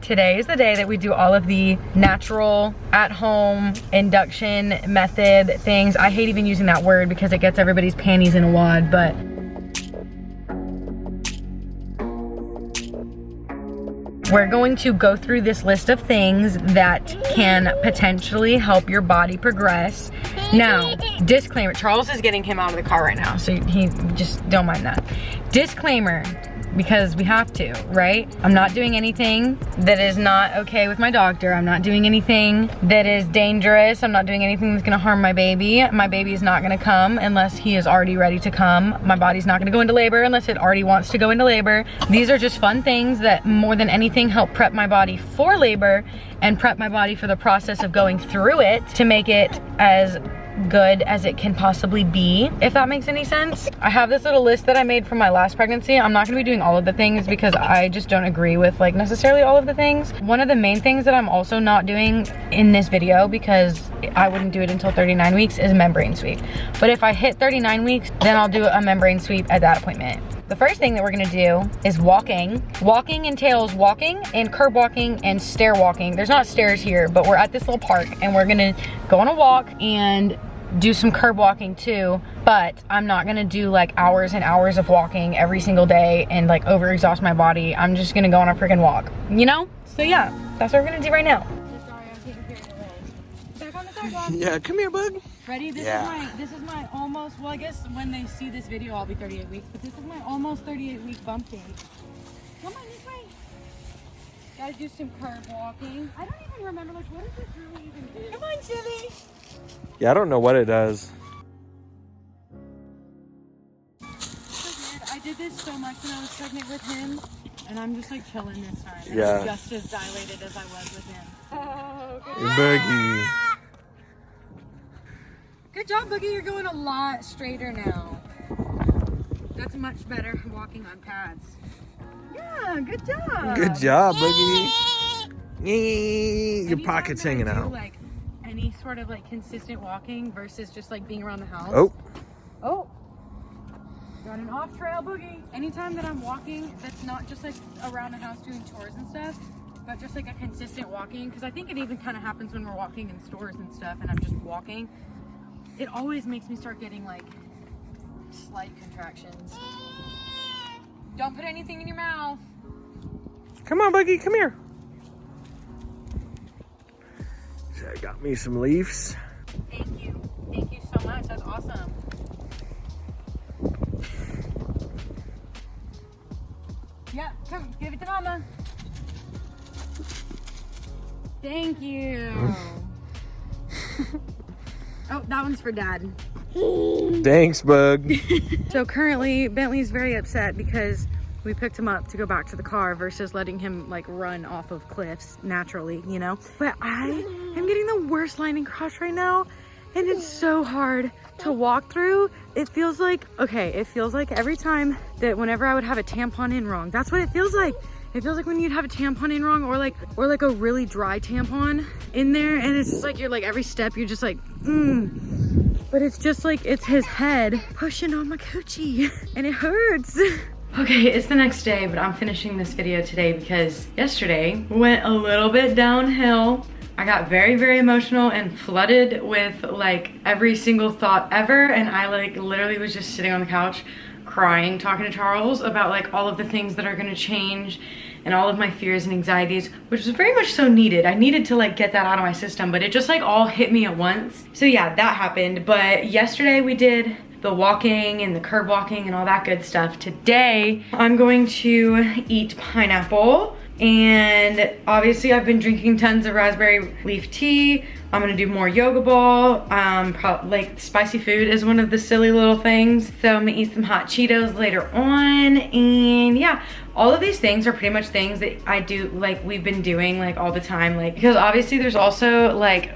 today is the day that we do all of the natural, at-home, induction method things. I hate even using that word because it gets everybody's panties in a wad, but we're going to go through this list of things that can potentially help your body progress. Now, disclaimer, Charles is getting him out of the car right now, so he just don't mind that. Disclaimer, because we have to, right? I'm not doing anything that is not okay with my doctor. I'm not doing anything that is dangerous. I'm not doing anything that's gonna harm my baby. My baby is not gonna come unless he is already ready to come. My body's not gonna go into labor unless it already wants to go into labor. These are just fun things that more than anything help prep my body for labor and prep my body for the process of going through it to make it as good as it can possibly be, if that makes any sense. I have this little list that I made from my last pregnancy. I'm not gonna be doing all of the things because I just don't agree with like necessarily all of the things. One of the main things that I'm also not doing in this video, because I wouldn't do it until 39 weeks, is membrane sweep. But if I hit 39 weeks, then I'll do a membrane sweep at that appointment. The first thing that we're gonna do is walking. Walking entails walking and curb walking and stair walking. There's not stairs here, but we're at this little park and we're gonna go on a walk and do some curb walking too, but I'm not gonna do like hours and hours of walking every single day and like overexhaust my body. I'm just gonna go on a freaking walk, you know? So yeah, that's what we're gonna do right now. Sorry, I'm taking care of the way. Back on the sidewalk. Yeah, come here, bug. Ready? This is my almost, well, I guess when they see this video I'll be 38 weeks, but this is my almost 38 week bump date. Come on, this way. Gotta do some curb walking. I don't even remember, like, what does this really even do? Come on, Chili. Yeah, I don't know what it does. So weird. I did this so much when I was pregnant with him, and I'm just like chilling this time. And Yeah. I'm just as dilated as I was with him. Oh, good. Boogie. Good job, Boogie. You're going a lot straighter now. That's much better walking on pads. Yeah, good job. Good job, Boogie. Yay. Your pocket's hanging out. Like any sort of like consistent walking versus just like being around the house. Oh. You're on an off trail, Boogie. Anytime that I'm walking, that's not just like around the house doing chores and stuff, but just like a consistent walking. Because I think it even kind of happens when we're walking in stores and stuff and I'm just walking. It always makes me start getting like slight contractions. Don't put anything in your mouth. Come on, Boogie, come here. So I got me some leaves. Thank you. Thank you so much. That's awesome. Yeah, come, give it to Mama. Thank you. Oh, that one's for Dad. Thanks, Bug. So currently, Bentley's very upset because we picked him up to go back to the car versus letting him like run off of cliffs naturally, you know? But I am getting the worst lining crotch right now, and it's so hard to walk through. It feels like, okay, it feels like every time that whenever I would have a tampon in wrong, that's what it feels like. It feels like when you'd have a tampon in wrong, or like a really dry tampon in there, and it's just like you're like every step you're just like, But it's just like it's his head pushing on my coochie, and it hurts. Okay, it's the next day, but I'm finishing this video today because yesterday went a little bit downhill. I got very, very emotional and flooded with like every single thought ever, and I like literally was just sitting on the couch crying, talking to Charles about like all of the things that are gonna change and all of my fears and anxieties, which was very much so needed. I needed to like get that out of my system, but it just like all hit me at once. So yeah, that happened. But yesterday we did the walking and the curb walking and all that good stuff. Today, I'm going to eat pineapple, and obviously I've been drinking tons of raspberry leaf tea. I'm gonna do more yoga ball. Like spicy food is one of the silly little things. So I'm gonna eat some hot Cheetos later on, and yeah, all of these things are pretty much things that I do, like we've been doing like all the time, like because obviously there's also like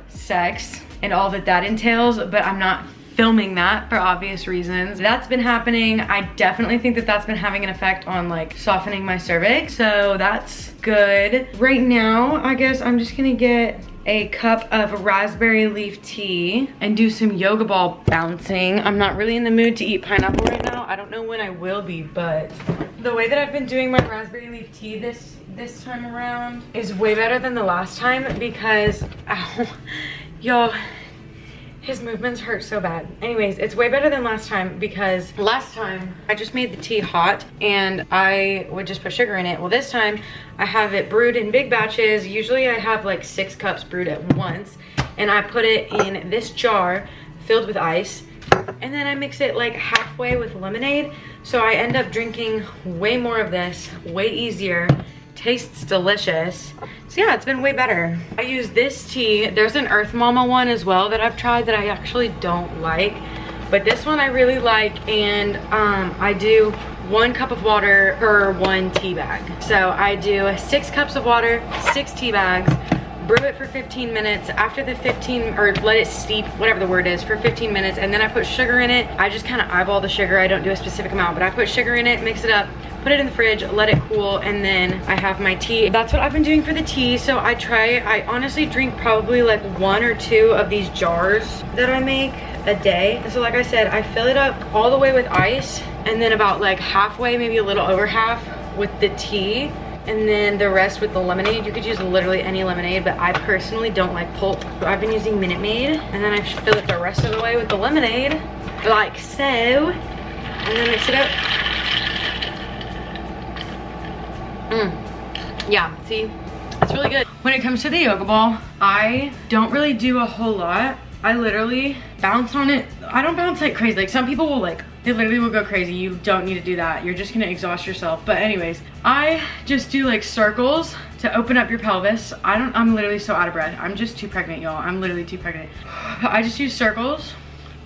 sex and all that entails, but I'm not filming that for obvious reasons. That's been happening. I definitely think that that's been having an effect on like softening my cervix, so that's good. Right now, I guess I'm just gonna get a cup of raspberry leaf tea and do some yoga ball bouncing. I'm not really in the mood to eat pineapple right now. I don't know when I will be, but the way that I've been doing my raspberry leaf tea this time around is way better than the last time because, ow, y'all, his movements hurt so bad. Anyways, it's way better than last time because last time I just made the tea hot and I would just put sugar in it. Well, this time I have it brewed in big batches. Usually I have like 6 cups brewed at once, and I put it in this jar filled with ice, and then I mix it like halfway with lemonade. So I end up drinking way more of this, way easier. Tastes delicious. So yeah, it's been way better. I use this tea. There's an Earth Mama one as well that I've tried that I actually don't like, but this one I really like, and I do 1 cup of water per 1 tea bag. So I do 6 cups of water, 6 tea bags, brew it for 15 minutes. After the 15, or let it steep, whatever the word is, for 15 minutes, and then I put sugar in it. I just kind of eyeball the sugar. I don't do a specific amount, but I put sugar in it, mix it up, put it in the fridge, let it cool, and then I have my tea. That's what I've been doing for the tea. So I honestly drink probably like 1 or 2 of these jars that I make a day. So like I said, I fill it up all the way with ice, and then about like halfway, maybe a little over half with the tea, and then the rest with the lemonade. You could use literally any lemonade, but I personally don't like pulp. So I've been using Minute Maid, and then I fill it the rest of the way with the lemonade, like so, and then mix it up. Yeah, see, it's really good. When it comes to the yoga ball, I don't really do a whole lot. I literally bounce on it. I don't bounce like crazy. Like some people will they literally will go crazy. You don't need to do that. You're just gonna exhaust yourself. But anyways, I just do like circles to open up your pelvis. I'm literally so out of breath. I'm just too pregnant, y'all. I'm literally too pregnant. But I just use circles,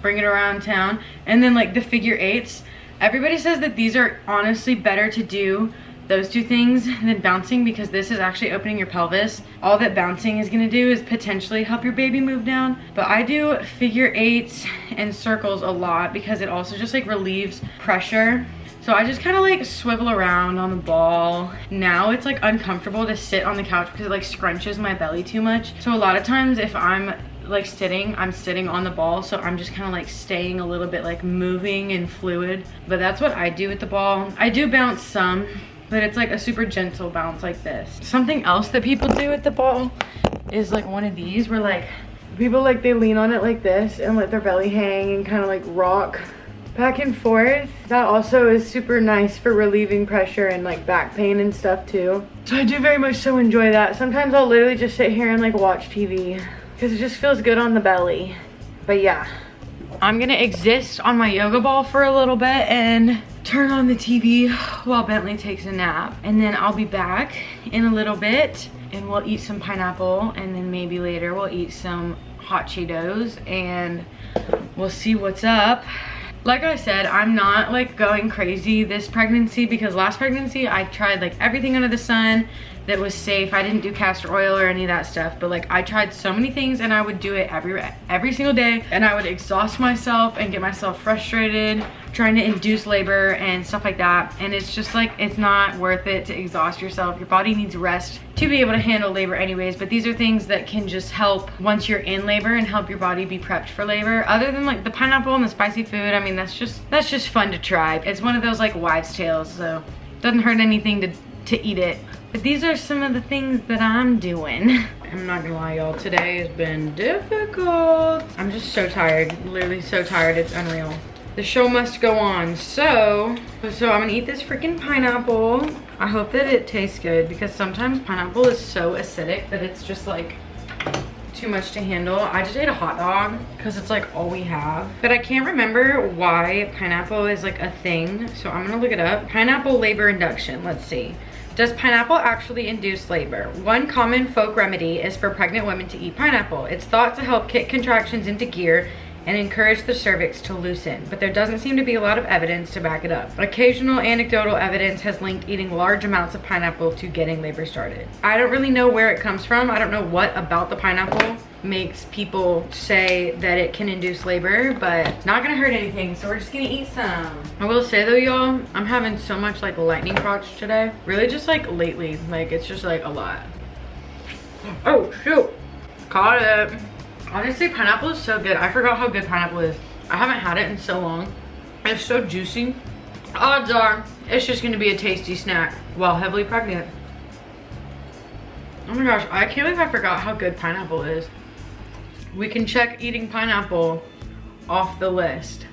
bring it around town, and then like the figure 8s. Everybody says that these are honestly better to do those 2 things than bouncing, because this is actually opening your pelvis. All that bouncing is gonna do is potentially help your baby move down, but I do figure 8s and circles a lot because it also just like relieves pressure. So I just kind of like swivel around on the ball. Now it's like uncomfortable to sit on the couch because it like scrunches my belly too much. So a lot of times if I'm like sitting, I'm sitting on the ball, so I'm just kind of like staying a little bit like moving and fluid. But that's what I do with the ball. I do bounce some, but it's like a super gentle bounce like this. Something else that people do with the ball is like one of these where like people like they lean on it like this and let their belly hang and kind of like rock back and forth. That also is super nice for relieving pressure and like back pain and stuff too. So I do very much so enjoy that. Sometimes I'll literally just sit here and like watch TV because it just feels good on the belly. But yeah, I'm gonna exist on my yoga ball for a little bit and turn on the TV while Bentley takes a nap, and then I'll be back in a little bit and we'll eat some pineapple, and then maybe later we'll eat some hot Cheetos and we'll see what's up. Like I said, I'm not like going crazy this pregnancy because last pregnancy I tried like everything under the sun that was safe. I didn't do castor oil or any of that stuff, but like I tried so many things and I would do it every single day, and I would exhaust myself and get myself frustrated trying to induce labor and stuff like that. And it's just like, it's not worth it to exhaust yourself. Your body needs rest to be able to handle labor anyways, but these are things that can just help once you're in labor and help your body be prepped for labor. Other than like the pineapple and the spicy food, I mean, that's just fun to try. It's one of those like wives' tales, so it doesn't hurt anything to eat it. But these are some of the things that I'm doing. I'm not gonna lie, y'all, today has been difficult. I'm just so tired, literally so tired, it's unreal. The show must go on. So I'm gonna eat this freaking pineapple. I hope that it tastes good because sometimes pineapple is so acidic that it's just like too much to handle. I just ate a hot dog because it's like all we have. But I can't remember why pineapple is like a thing. So I'm gonna look it up. Pineapple labor induction, let's see. Does pineapple actually induce labor? One common folk remedy is for pregnant women to eat pineapple. It's thought to help kick contractions into gear and encourage the cervix to loosen, but there doesn't seem to be a lot of evidence to back it up. Occasional anecdotal evidence has linked eating large amounts of pineapple to getting labor started. I don't really know where it comes from. I don't know what about the pineapple makes people say that it can induce labor, but it's not gonna hurt anything, so we're just gonna eat some. I will say though, y'all, I'm having so much like lightning crotch today. Really just like lately, like it's just like a lot. Oh shoot. Got it. Honestly, pineapple is so good. I forgot how good pineapple is. I haven't had it in so long. It's so juicy. Odds are it's just gonna be a tasty snack while heavily pregnant. Oh my gosh, I can't believe I forgot how good pineapple is. We can check eating pineapple off the list.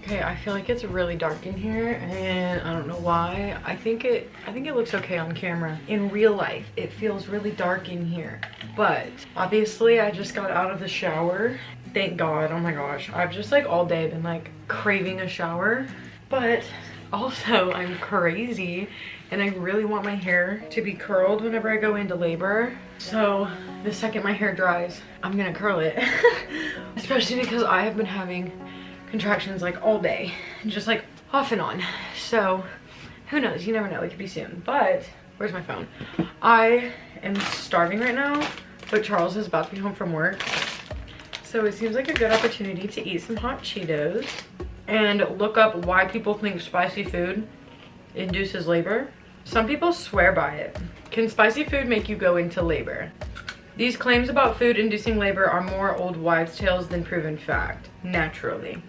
Okay, I feel like it's really dark in here and I don't know why. I think it looks okay on camera. In real life, it feels really dark in here. But obviously I just got out of the shower. Thank God, oh my gosh. I've just like all day been like craving a shower. But also I'm crazy and I really want my hair to be curled whenever I go into labor. So the second my hair dries, I'm gonna curl it. Especially because I have been having contractions like all day, just like off and on. So who knows, you never know, it could be soon. But where's my phone? I am starving right now, but Charles is about to be home from work. So it seems like a good opportunity to eat some hot Cheetos and look up why people think spicy food induces labor. Some people swear by it. Can spicy food make you go into labor? These claims about food inducing labor are more old wives' tales than proven fact, naturally.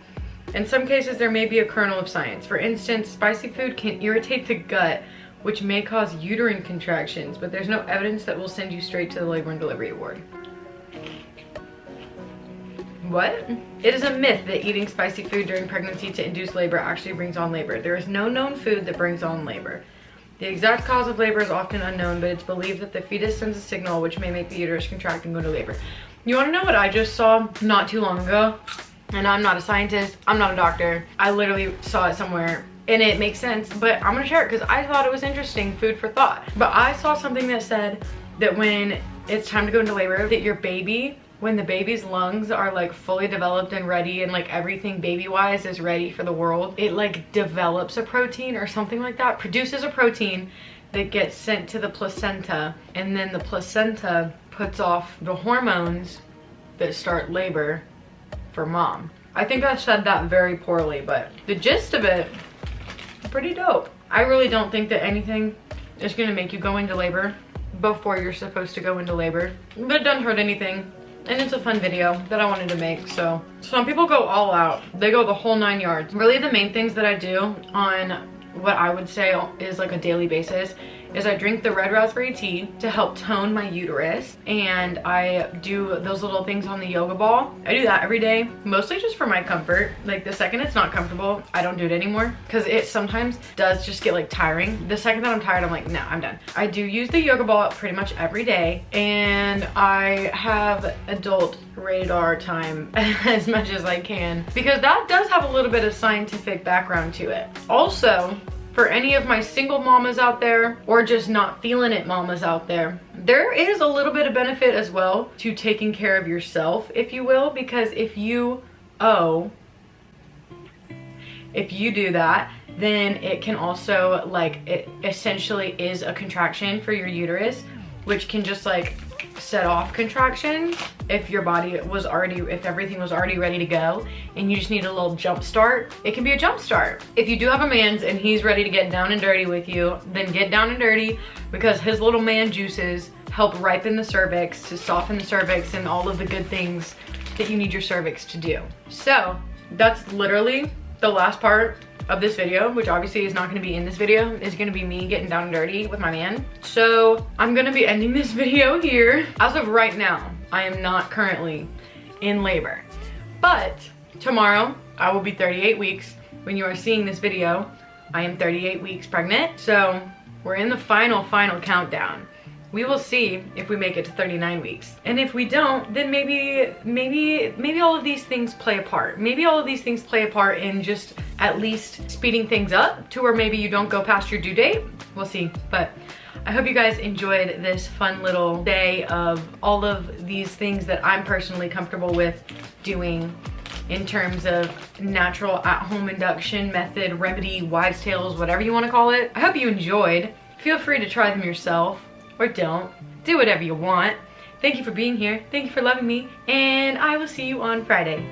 In some cases, there may be a kernel of science. For instance, spicy food can irritate the gut, which may cause uterine contractions, but there's no evidence that will send you straight to the labor and delivery ward. What? It is a myth that eating spicy food during pregnancy to induce labor actually brings on labor. There is no known food that brings on labor. The exact cause of labor is often unknown, but it's believed that the fetus sends a signal which may make the uterus contract and go to labor. You want to know what I just saw not too long ago? And I'm not a scientist, I'm not a doctor. I literally saw it somewhere and it makes sense, but I'm gonna share it because I thought it was interesting, food for thought. But I saw something that said that when it's time to go into labor, that your baby, when the baby's lungs are like fully developed and ready and like everything baby-wise is ready for the world, it like develops a protein or something like that, produces a protein that gets sent to the placenta, and then the placenta puts off the hormones that start labor for mom. I think I said that very poorly, but the gist of it, pretty dope. I really don't think that anything is gonna make you go into labor before you're supposed to go into labor, but it doesn't hurt anything. And it's a fun video that I wanted to make. So some people go all out, they go the whole 9 yards. Really the main things that I do on what I would say is like a daily basis is I drink the red raspberry tea to help tone my uterus, and I do those little things on the yoga ball. I do that every day, mostly just for my comfort. Like the second it's not comfortable, I don't do it anymore because it sometimes does just get like tiring. The second that I'm tired, I'm like, no, I'm done. I do use the yoga ball pretty much every day, and I have adult rated R time as much as I can because that does have a little bit of scientific background to it. Also, for any of my single mamas out there or just not feeling it mamas out there, there is a little bit of benefit as well to taking care of yourself, if you will, because if you do that, then it can also, like, it essentially is a contraction for your uterus, which can just like set off contractions if your body was already, if everything was already ready to go and you just need a little jump start. It can be a jump start. If you do have a man's and he's ready to get down and dirty with you, then get down and dirty, because his little man juices help ripen the cervix, to soften the cervix and all of the good things that you need your cervix to do. So that's literally the last part of this video, which obviously is not going to be in this video. Is going to be me getting down and dirty with my man. So I'm going to be ending this video here. As of right now, I am not currently in labor, but tomorrow I will be 38 weeks. When you are seeing this video, I am 38 weeks pregnant. So we're in the final countdown. We will see if we make it to 39 weeks. And if we don't, then maybe all of these things play a part. Maybe all of these things play a part in just at least speeding things up to where maybe you don't go past your due date. We'll see. But I hope you guys enjoyed this fun little day of all of these things that I'm personally comfortable with doing in terms of natural at-home induction method, remedy, wives' tales, whatever you want to call it. I hope you enjoyed. Feel free to try them yourself. Or don't. Do whatever you want. Thank you for being here. Thank you for loving me. And I will see you on Friday.